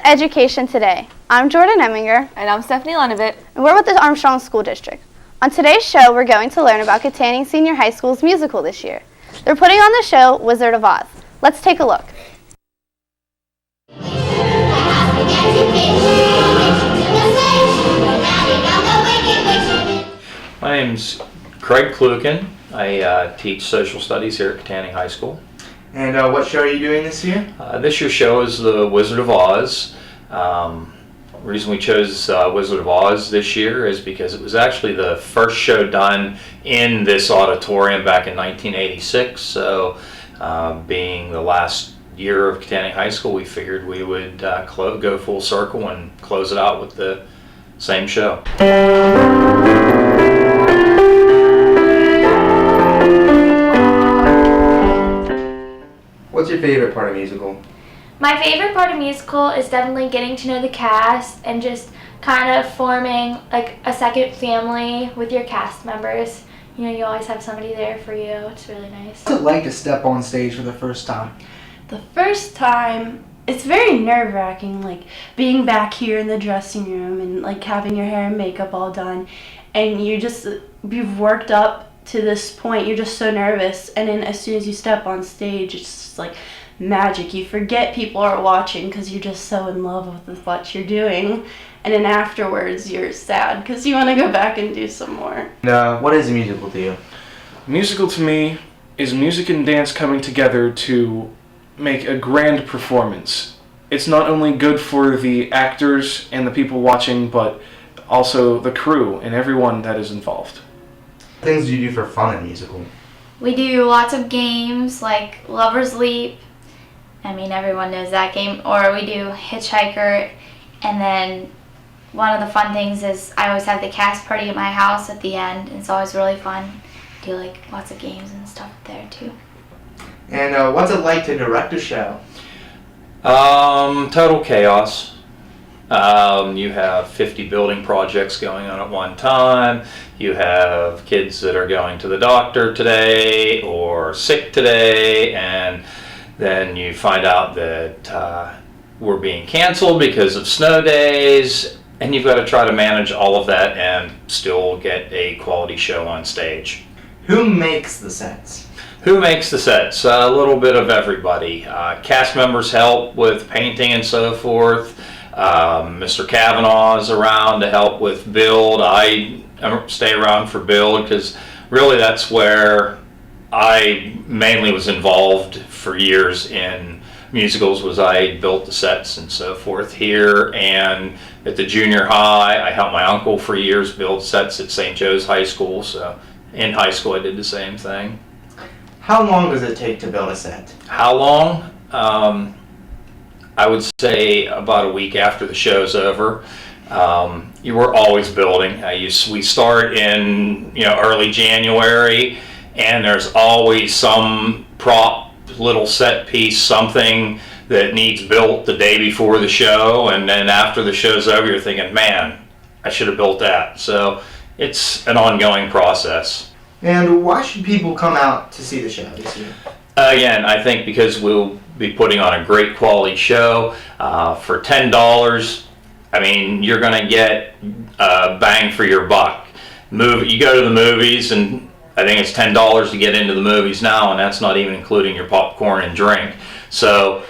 Education Today. I'm Jordan Eminger. And I'm Stephanie Lenevit. And we're with the Armstrong School District. On today's show, we're going to learn about Katanning Senior High School's musical this year. They're putting on the show Wizard of Oz. Let's take a look. My name's Craig Kluken. I teach social studies here at Katanning High School. And what show are you doing this year? This year's show is the Wizard of Oz. The reason we chose Wizard of Oz this year is because it was actually the first show done in this auditorium back in 1986. So being the last year of Katanning High School, we figured we would go full circle and close it out with the same show. What's your favorite part of musical? My favorite part of musical is definitely getting to know the cast and just kind of forming like a second family with your cast members. You know, you always have somebody there for you. It's really nice. What's it like to step on stage for the first time? The first time, it's very nerve-wracking, like being back here in the dressing room and like having your hair and makeup all done, and you've worked up to this point, you're just so nervous, and then as soon as you step on stage, it's just like magic. You forget people are watching because you're just so in love with what you're doing, and then afterwards you're sad because you want to go back and do some more. What is a musical to you? Musical to me is music and dance coming together to make a grand performance. It's not only good for the actors and the people watching, but also the crew and everyone that is involved. What things do you do for fun in musical? We do lots of games like Lover's Leap. I mean, everyone knows that game. Or we do Hitchhiker. And then one of the fun things is I always have the cast party at my house at the end. It's always really fun. Do like lots of games and stuff there too. And what's it like to direct a show? Total chaos. You have 50 building projects going on at one time. You have kids that are going to the doctor today or sick today, and then you find out that we're being canceled because of snow days, and you've got to try to manage all of that and still get a quality show on stage. Who makes the sets? Who makes the sets? A little bit of everybody. Cast members help with painting and so forth. Mr. Kavanaugh's around to help with build. I stay around for build because really that's where I mainly was involved for years in musicals. Was I built the sets and so forth here, and at the junior high I helped my uncle for years build sets at St. Joe's High School. So in high school I did the same thing. How long does it take to build a set? How long? I would say about a week after the show's over. You were always building. We start in early January, and there's always some prop, little set piece, something that needs built the day before the show, and then after the show's over, you're thinking, man, I should have built that. So it's an ongoing process. And why should people come out to see the show this year? Again, I think because we'll be putting on a great quality show for $10. I mean, you're going to get bang for your buck. You go to the movies, and I think it's $10 to get into the movies now, and that's not even including your popcorn and drink. So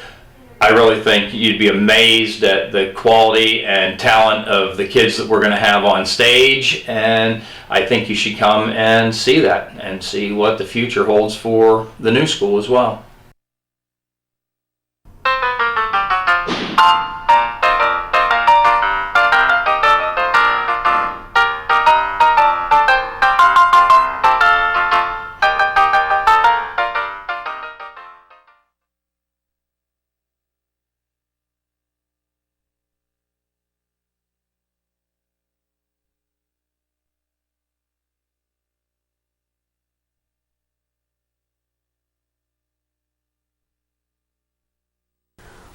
I really think you'd be amazed at the quality and talent of the kids that we're going to have on stage, and I think you should come and see that and see what the future holds for the new school as well.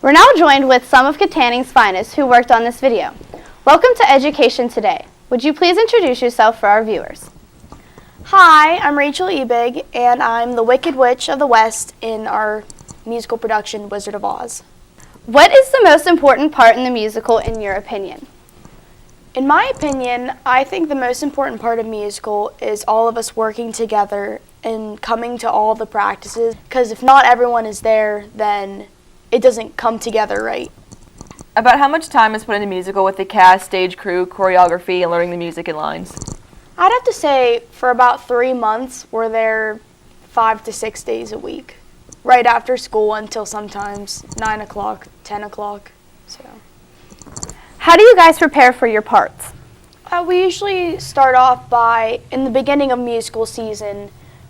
We're now joined with some of Katanning's finest who worked on this video. Welcome to Education Today. Would you please introduce yourself for our viewers? Hi, I'm Rachel Ebig, and I'm the Wicked Witch of the West in our musical production, Wizard of Oz. What is the most important part in the musical in your opinion? In my opinion, I think the most important part of musical is all of us working together and coming to all the practices, because if not everyone is there, then it doesn't come together right. About how much time is put into musical with the cast, stage crew, choreography, and learning the music and lines? I'd have to say for about 3 months, we're there 5 to 6 days a week, right after school until sometimes 9 o'clock, 10 o'clock. So. How do you guys prepare for your parts? We usually start off by, in the beginning of musical season,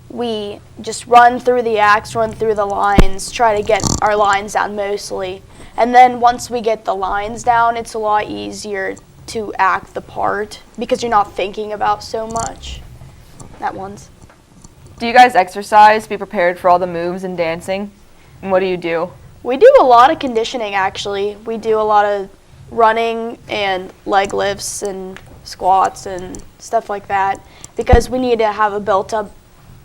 we just run through the acts, run through the lines, try to get our lines down mostly. And then once we get the lines down, it's a lot easier to act the part because you're not thinking about so much at once. Do you guys exercise, be prepared for all the moves and dancing? And what do you do? We do a lot of conditioning, actually. We do a lot of running and leg lifts and squats and stuff like that because we need to have a built-up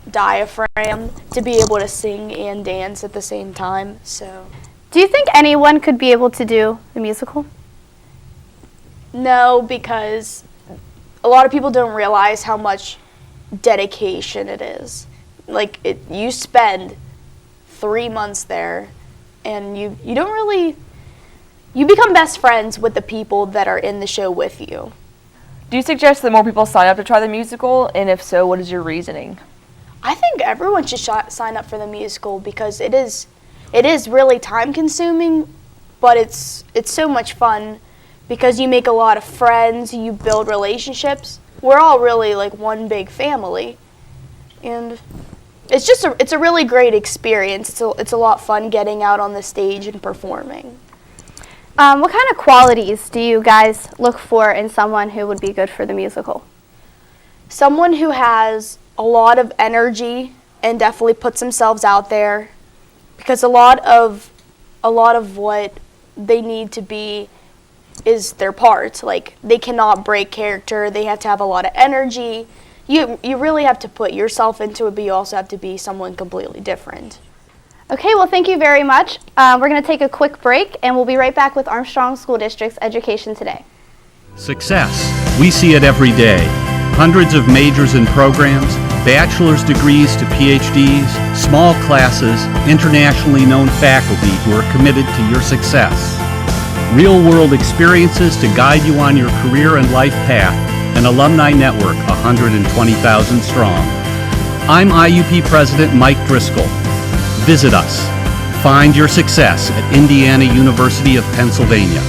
diaphragm to be able to sing and dance at the same time. So, do you think anyone could be able to do the musical? No, because a lot of people don't realize how much dedication it is. Like, you spend 3 months there and you don't really, you become best friends with the people that are in the show with you. Do you suggest that more people sign up to try the musical? And if so, what is your reasoning? I think everyone should sign up for the musical because it is really time consuming, but it's so much fun because you make a lot of friends, you build relationships. We're all really like one big family, and it's a really great experience. It's a lot of fun getting out on the stage and performing. What kind of qualities do you guys look for in someone who would be good for the musical? Someone who has a lot of energy and definitely puts themselves out there, because a lot of what they need to be is their part. Like, they cannot break character. They have to have a lot of energy. You really have to put yourself into it, but you also have to be someone completely different. Okay, well, thank you very much. We're going to take a quick break, and we'll be right back with Armstrong School District's Education Today. Success. We see it every day. Hundreds of majors and programs, bachelor's degrees to PhDs, small classes, internationally known faculty who are committed to your success. Real-world experiences to guide you on your career and life path. An alumni network 120,000 strong. I'm IUP President Mike Driscoll. Visit us. Find your success at Indiana University of Pennsylvania.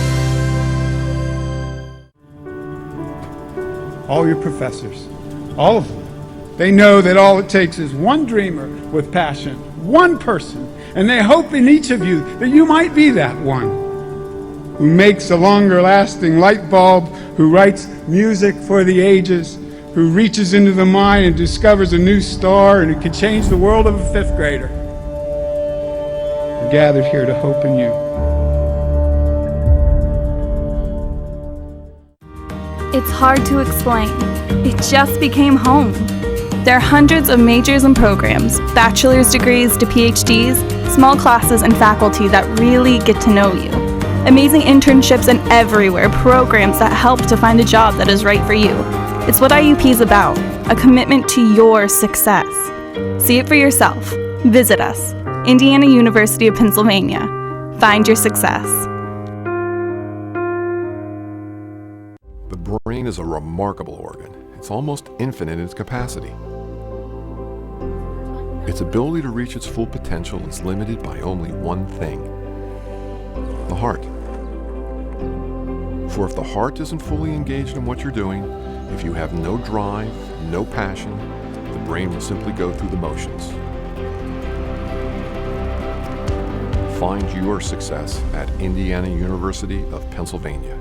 All your professors, all of them, they know that all it takes is one dreamer with passion, one person, and they hope in each of you that you might be that one who makes a longer-lasting light bulb, who writes music for the ages, who reaches into the mind and discovers a new star, and who can change the world of a fifth grader. We're gathered here to hope in you. It's hard to explain. It just became home. There are hundreds of majors and programs, bachelor's degrees to PhDs, small classes and faculty that really get to know you. Amazing internships and everywhere, programs that help to find a job that is right for you. It's what IUP is about, a commitment to your success. See it for yourself. Visit us, Indiana University of Pennsylvania. Find your success. The brain is a remarkable organ. It's almost infinite in its capacity. Its ability to reach its full potential is limited by only one thing: the heart. For if the heart isn't fully engaged in what you're doing, if you have no drive, no passion, the brain will simply go through the motions. Find your success at Indiana University of Pennsylvania.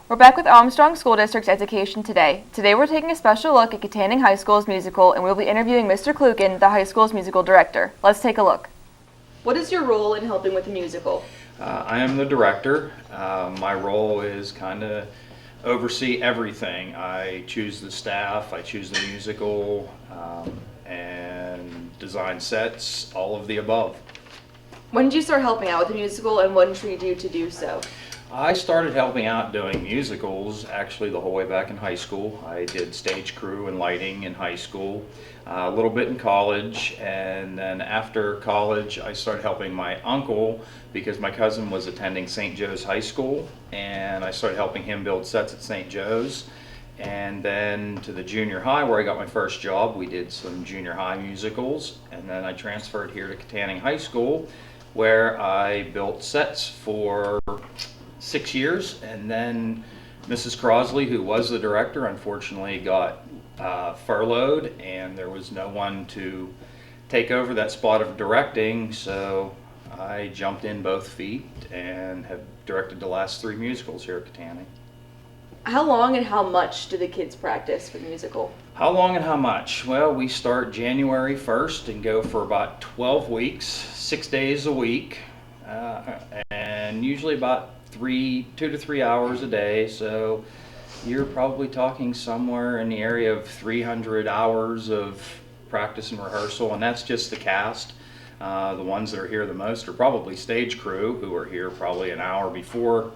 We're back with Armstrong School District's Education Today. Today we're taking a special look at Katanning High School's musical, and we'll be interviewing Mr. Klukin, the high school's musical director. Let's take a look. What is your role in helping with the musical? I am the director. My role is kind of oversee everything. I choose the staff, I choose the musical, and design sets, all of the above. When did you start helping out with the musical, and what intrigued you to do so? I started helping out doing musicals actually the whole way back in high school. I did stage crew and lighting in high school, a little bit in college, and then after college I started helping my uncle because my cousin was attending St. Joe's High School, and I started helping him build sets at St. Joe's. And then to the junior high where I got my first job, we did some junior high musicals, and then I transferred here to Katanning High School where I built sets for 6 years, and then Mrs. Crosley, who was the director, unfortunately got furloughed, and there was no one to take over that spot of directing, so I jumped in both feet and have directed the last 3 musicals here at Katanning. How long and how much do the kids practice for the musical? How long and how much? Well, we start January 1st and go for about 12 weeks, 6 days a week, and usually about 2 to 3 hours a day. So you're probably talking somewhere in the area of 300 hours of practice and rehearsal, and that's just the cast. The ones that are here the most are probably stage crew, who are here probably an hour before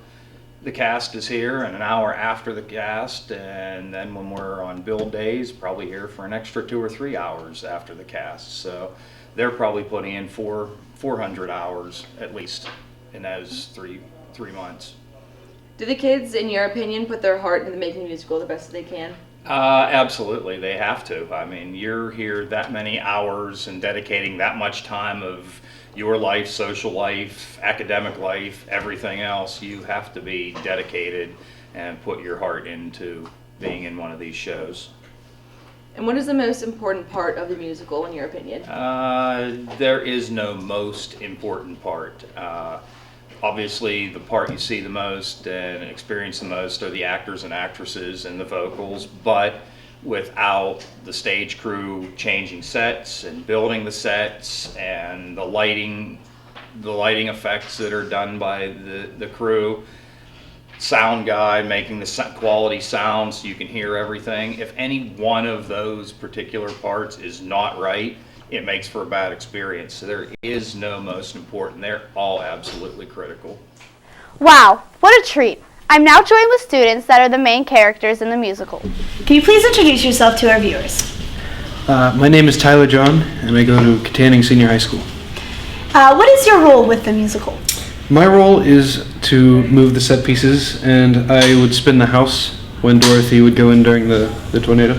the cast is here and an hour after the cast, and then when we're on build days, probably here for an extra 2 or 3 hours after the cast. So they're probably putting in 400 hours at least in those three months. Do the kids, in your opinion, put their heart into making the musical the best that they can? Absolutely, they have to. I mean, you're here that many hours and dedicating that much time of your life, social life, academic life, everything else. You have to be dedicated and put your heart into being in one of these shows. And what is the most important part of the musical, in your opinion? There is no most important part. Obviously, the part you see the most and experience the most are the actors and actresses and the vocals, but without the stage crew changing sets and building the sets and the lighting effects that are done by the crew, sound guy making the quality sound so you can hear everything. If any one of those particular parts is not right, it makes for a bad experience. So there is no most important. They're all absolutely critical. Wow, what a treat. I'm now joined with students that are the main characters in the musical. Can you please introduce yourself to our viewers? My name is Tyler John, and I go to Katanning Senior High School. What is your role with the musical? My role is to move the set pieces, and I would spin the house when Dorothy would go in during the tornado.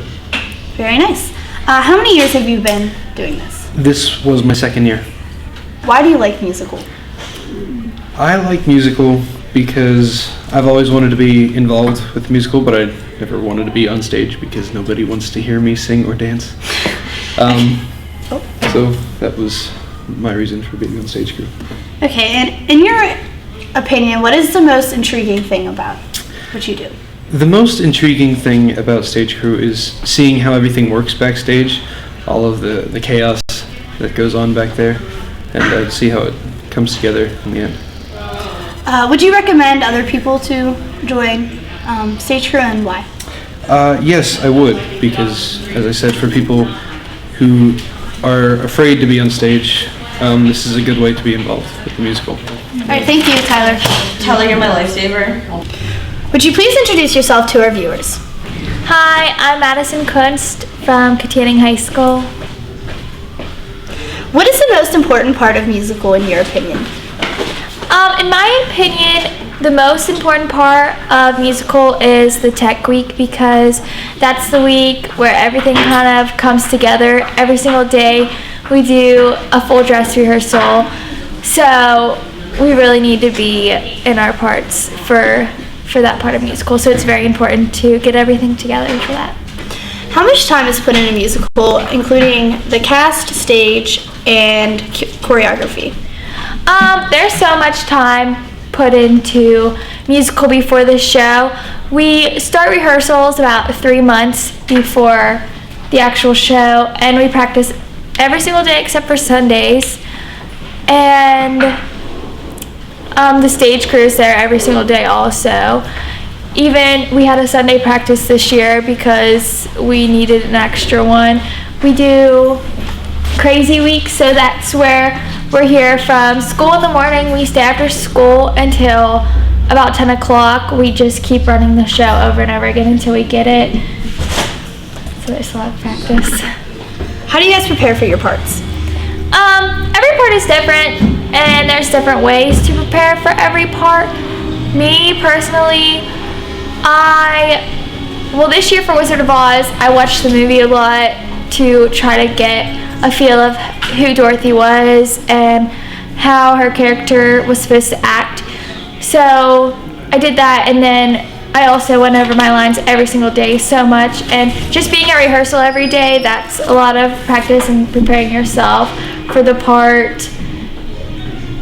Very nice. How many years have you been doing this? This was my 2nd year. Why do you like musical? I like musical because I've always wanted to be involved with musical, but I never wanted to be on stage because nobody wants to hear me sing or dance. So that was my reason for being on stage crew. Okay, and in your opinion, what is the most intriguing thing about what you do? The most intriguing thing about stage crew is seeing how everything works backstage, all of the chaos that goes on back there, and see how it comes together in the end. Would you recommend other people to join stage crew, and why? Yes, I would, because as I said, for people who are afraid to be on stage, this is a good way to be involved with the musical. All right, thank you, Tyler. Tyler, you're my lifesaver. Would you please introduce yourself to our viewers? Hi, I'm Madison Kunst from Katanning High School. What is the most important part of musical in your opinion? In my opinion, the most important part of musical is the tech week, because that's the week where everything kind of comes together. Every single day we do a full dress rehearsal, so we really need to be in our parts for that part of musical, so it's very important to get everything together for that. How much time is put in a musical, including the cast, stage, and choreography? There's so much time put into musical before the show. We start rehearsals about 3 months before the actual show, and we practice every single day except for Sundays. And the stage crew is there every single day also. Even we had a Sunday practice this year because we needed an extra one. We do crazy week, so that's where We're here from school in the morning. We stay after school until about 10 o'clock. We just keep running the show over and over again until we get it. So there's a lot of practice. How do you guys prepare for your parts? Every part is different, and there's different ways to prepare for every part. Me personally, this year for Wizard of Oz, I watched the movie a lot to try to get a feel of who Dorothy was and how her character was supposed to act. So I did that, and then I also went over my lines every single day so much, and just being at rehearsal every day, that's a lot of practice and preparing yourself for the part.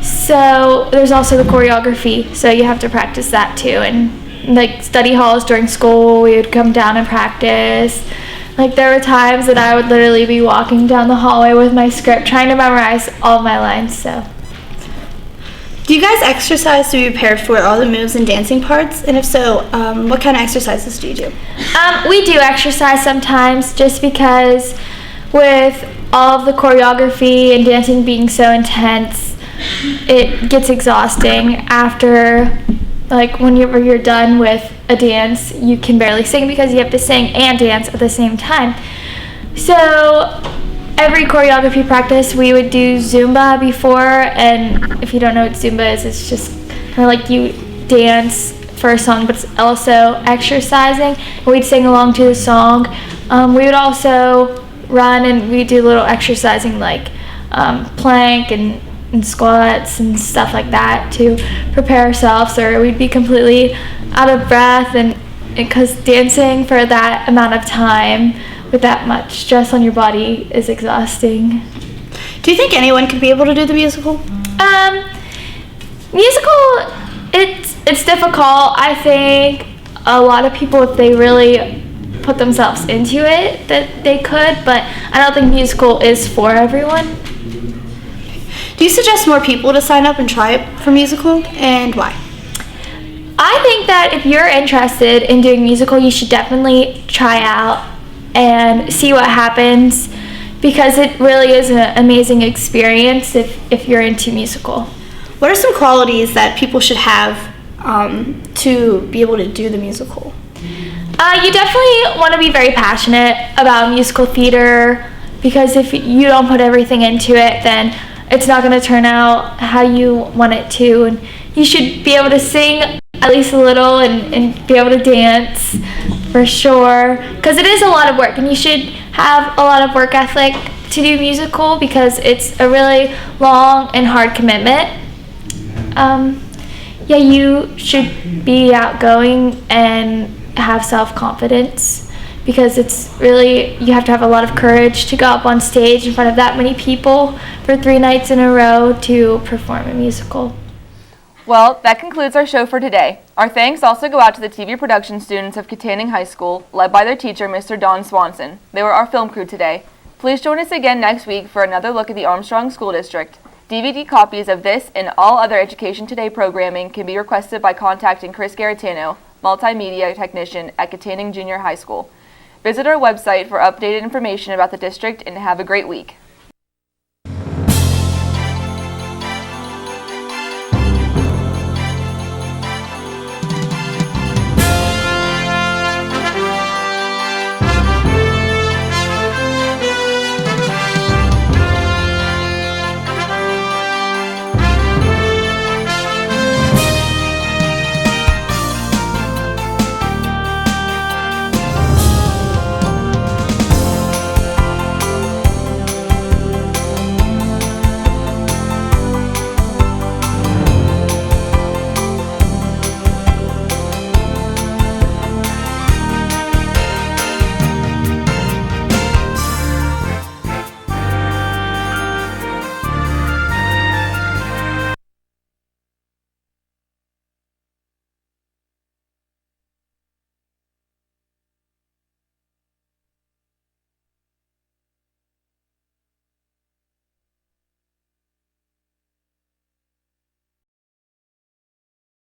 So there's also the choreography, so you have to practice that too. And like study halls during school, we would come down and practice. Like there were times that I would literally be walking down the hallway with my script trying to memorize all my lines. So Do you guys exercise to be prepared for all the moves and dancing parts? And if so, what kind of exercises do you do? We do exercise sometimes, just because with all of the choreography and dancing being so intense, it gets exhausting after, like whenever you're done with a dance, you can barely sing because you have to sing and dance at the same time. So every choreography practice we would do Zumba before, and if you don't know what Zumba is, it's just kind of like you dance for a song, but it's also exercising. And we'd sing along to the song. We would also run, and we'd do little exercising like plank and squats and stuff like that to prepare ourselves, or we'd be completely out of breath, and because dancing for that amount of time with that much stress on your body is exhausting. Do you think anyone could be able to do the musical? Musical, it's difficult. I think a lot of people, if they really put themselves into it, that they could, but I don't think musical is for everyone. Do you suggest more people to sign up and try it for musical, and why? I think that if you're interested in doing musical, you should definitely try out and see what happens, because it really is an amazing experience if you're into musical. What are some qualities that people should have to be able to do the musical? You definitely want to be very passionate about musical theater, because if you don't put everything into it, then it's not going to turn out how you want it to. And you should be able to sing at least a little and be able to dance for sure, because it is a lot of work, and you should have a lot of work ethic to do musical because it's a really long and hard commitment. You should be outgoing and have self-confidence, because it's really, you have to have a lot of courage to go up on stage in front of that many people for 3 nights in a row to perform a musical. Well, that concludes our show for today. Our thanks also go out to the TV production students of Katanning High School, led by their teacher, Mr. Don Swanson. They were our film crew today. Please join us again next week for another look at the Armstrong School District. DVD copies of this and all other Education Today programming can be requested by contacting Chris Garatano, Multimedia Technician at Katanning Junior High School. Visit our website for updated information about the district, and have a great week.